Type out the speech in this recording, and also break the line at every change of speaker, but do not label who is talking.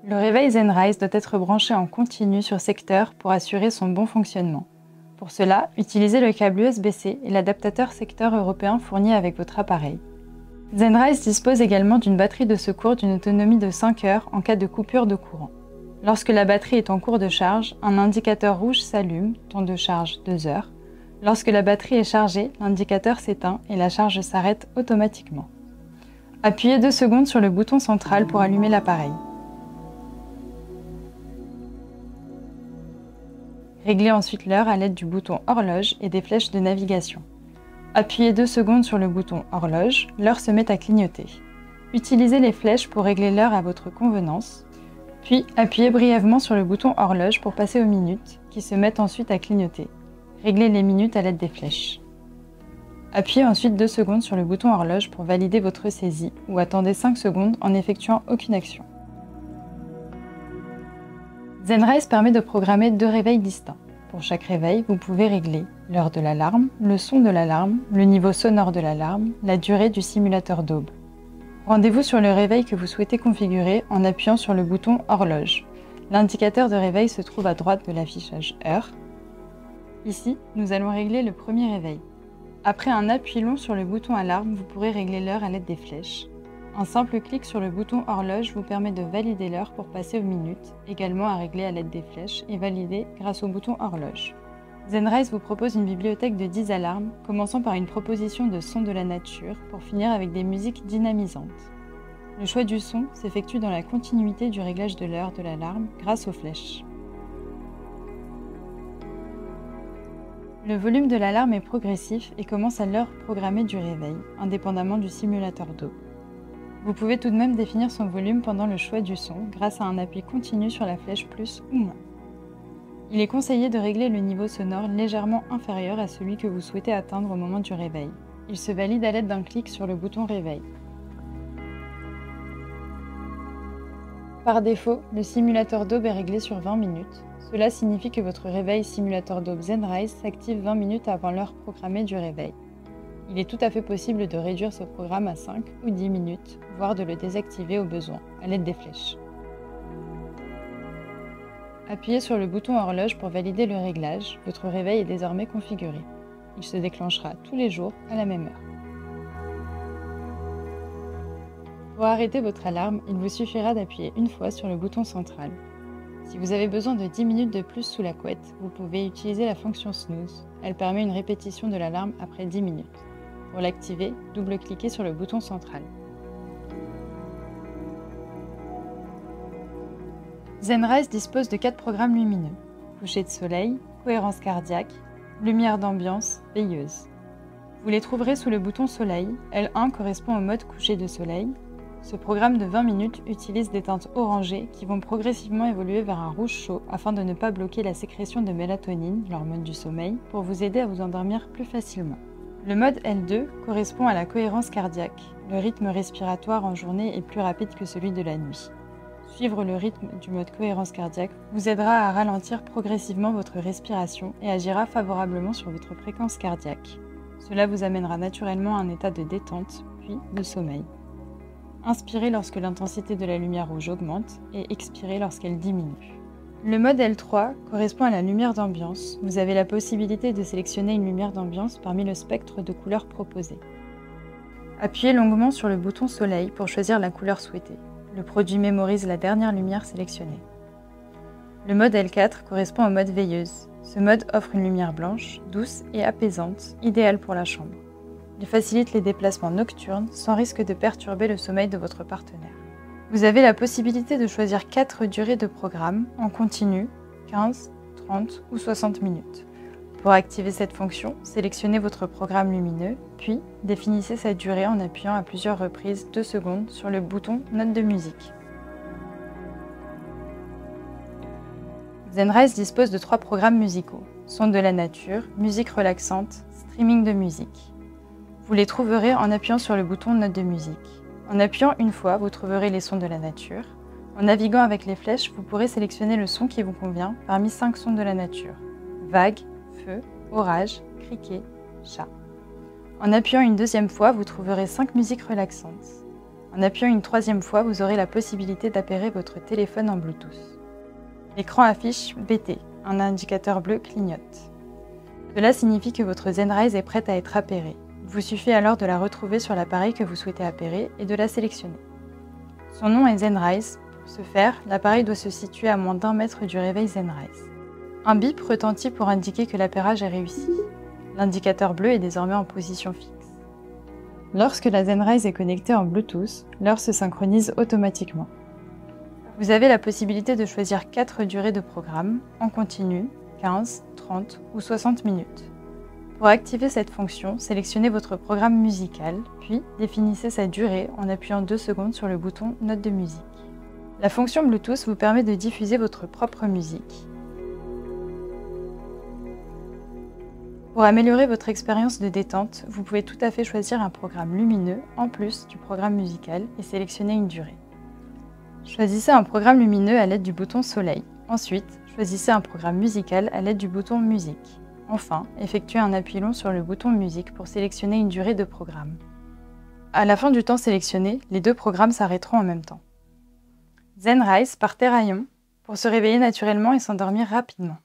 Le réveil Zenrise doit être branché en continu sur secteur pour assurer son bon fonctionnement. Pour cela, utilisez le câble USB-C et l'adaptateur secteur européen fourni avec votre appareil. Zenrise dispose également d'une batterie de secours d'une autonomie de 5 heures en cas de coupure de courant. Lorsque la batterie est en cours de charge, un indicateur rouge s'allume, temps de charge 2 heures. Lorsque la batterie est chargée, l'indicateur s'éteint et la charge s'arrête automatiquement. Appuyez 2 secondes sur le bouton central pour allumer l'appareil. Réglez ensuite l'heure à l'aide du bouton horloge et des flèches de navigation. Appuyez 2 secondes sur le bouton horloge, l'heure se met à clignoter. Utilisez les flèches pour régler l'heure à votre convenance, puis appuyez brièvement sur le bouton horloge pour passer aux minutes, qui se mettent ensuite à clignoter. Réglez les minutes à l'aide des flèches. Appuyez ensuite 2 secondes sur le bouton horloge pour valider votre saisie ou attendez 5 secondes en n'effectuant aucune action. Zenrise permet de programmer 2 réveils distincts. Pour chaque réveil, vous pouvez régler l'heure de l'alarme, le son de l'alarme, le niveau sonore de l'alarme, la durée du simulateur d'aube. Rendez-vous sur le réveil que vous souhaitez configurer en appuyant sur le bouton horloge. L'indicateur de réveil se trouve à droite de l'affichage heure. Ici, nous allons régler le premier réveil. Après un appui long sur le bouton alarme, vous pourrez régler l'heure à l'aide des flèches. Un simple clic sur le bouton horloge vous permet de valider l'heure pour passer aux minutes, également à régler à l'aide des flèches et valider grâce au bouton horloge. Zenrise vous propose une bibliothèque de 10 alarmes, commençant par une proposition de sons de la nature pour finir avec des musiques dynamisantes. Le choix du son s'effectue dans la continuité du réglage de l'heure de l'alarme grâce aux flèches. Le volume de l'alarme est progressif et commence à l'heure programmée du réveil, indépendamment du simulateur d'aube. Vous pouvez tout de même définir son volume pendant le choix du son grâce à un appui continu sur la flèche plus ou moins. Il est conseillé de régler le niveau sonore légèrement inférieur à celui que vous souhaitez atteindre au moment du réveil. Il se valide à l'aide d'un clic sur le bouton réveil. Par défaut, le simulateur d'aube est réglé sur 20 minutes. Cela signifie que votre réveil simulateur d'aube Zenrise s'active 20 minutes avant l'heure programmée du réveil. Il est tout à fait possible de réduire ce programme à 5 ou 10 minutes, voire de le désactiver au besoin, à l'aide des flèches. Appuyez sur le bouton horloge pour valider le réglage. Votre réveil est désormais configuré. Il se déclenchera tous les jours à la même heure. Pour arrêter votre alarme, il vous suffira d'appuyer une fois sur le bouton central. Si vous avez besoin de 10 minutes de plus sous la couette, vous pouvez utiliser la fonction snooze. Elle permet une répétition de l'alarme après 10 minutes. Pour l'activer, double-cliquez sur le bouton central. Zenrise dispose de 4 programmes lumineux: coucher de soleil, cohérence cardiaque, lumière d'ambiance, veilleuse. Vous les trouverez sous le bouton soleil. L1 correspond au mode coucher de soleil. Ce programme de 20 minutes utilise des teintes orangées qui vont progressivement évoluer vers un rouge chaud afin de ne pas bloquer la sécrétion de mélatonine, l'hormone du sommeil, pour vous aider à vous endormir plus facilement. Le mode L2 correspond à la cohérence cardiaque. Le rythme respiratoire en journée est plus rapide que celui de la nuit. Suivre le rythme du mode cohérence cardiaque vous aidera à ralentir progressivement votre respiration et agira favorablement sur votre fréquence cardiaque. Cela vous amènera naturellement à un état de détente, puis de sommeil. Inspirez lorsque l'intensité de la lumière rouge augmente et expirez lorsqu'elle diminue. Le mode L3 correspond à la lumière d'ambiance. Vous avez la possibilité de sélectionner une lumière d'ambiance parmi le spectre de couleurs proposées. Appuyez longuement sur le bouton soleil pour choisir la couleur souhaitée. Le produit mémorise la dernière lumière sélectionnée. Le mode L4 correspond au mode veilleuse. Ce mode offre une lumière blanche, douce et apaisante, idéale pour la chambre. Il facilite les déplacements nocturnes sans risque de perturber le sommeil de votre partenaire. Vous avez la possibilité de choisir 4 durées de programme en continu, 15, 30 ou 60 minutes. Pour activer cette fonction, sélectionnez votre programme lumineux, puis définissez sa durée en appuyant à plusieurs reprises 2 secondes sur le bouton Note de musique. Zenrise dispose de 3 programmes musicaux: son de la nature, musique relaxante, streaming de musique. Vous les trouverez en appuyant sur le bouton Note de musique. En appuyant une fois, vous trouverez les sons de la nature. En naviguant avec les flèches, vous pourrez sélectionner le son qui vous convient parmi 5 sons de la nature: vagues, feu, orage, criquet, chat. En appuyant une deuxième fois, vous trouverez 5 musiques relaxantes. En appuyant une troisième fois, vous aurez la possibilité d'appairer votre téléphone en Bluetooth. L'écran affiche BT, un indicateur bleu clignote. Cela signifie que votre Zenrise est prête à être appairée. Il vous suffit alors de la retrouver sur l'appareil que vous souhaitez appairer et de la sélectionner. Son nom est Zenrise. Pour ce faire, l'appareil doit se situer à moins d'1 mètre du réveil Zenrise. Un bip retentit pour indiquer que l'appairage est réussi. L'indicateur bleu est désormais en position fixe. Lorsque la Zenrise est connectée en Bluetooth, l'heure se synchronise automatiquement. Vous avez la possibilité de choisir 4 durées de programme, en continu, 15, 30 ou 60 minutes. Pour activer cette fonction, sélectionnez votre programme musical, puis définissez sa durée en appuyant 2 secondes sur le bouton Note de musique. La fonction Bluetooth vous permet de diffuser votre propre musique. Pour améliorer votre expérience de détente, vous pouvez tout à fait choisir un programme lumineux en plus du programme musical et sélectionner une durée. Choisissez un programme lumineux à l'aide du bouton Soleil. Ensuite, choisissez un programme musical à l'aide du bouton Musique. Enfin, effectuez un appui long sur le bouton Musique pour sélectionner une durée de programme. À la fin du temps sélectionné, les 2 programmes s'arrêteront en même temps. Zenrise part rayon pour se réveiller naturellement et s'endormir rapidement.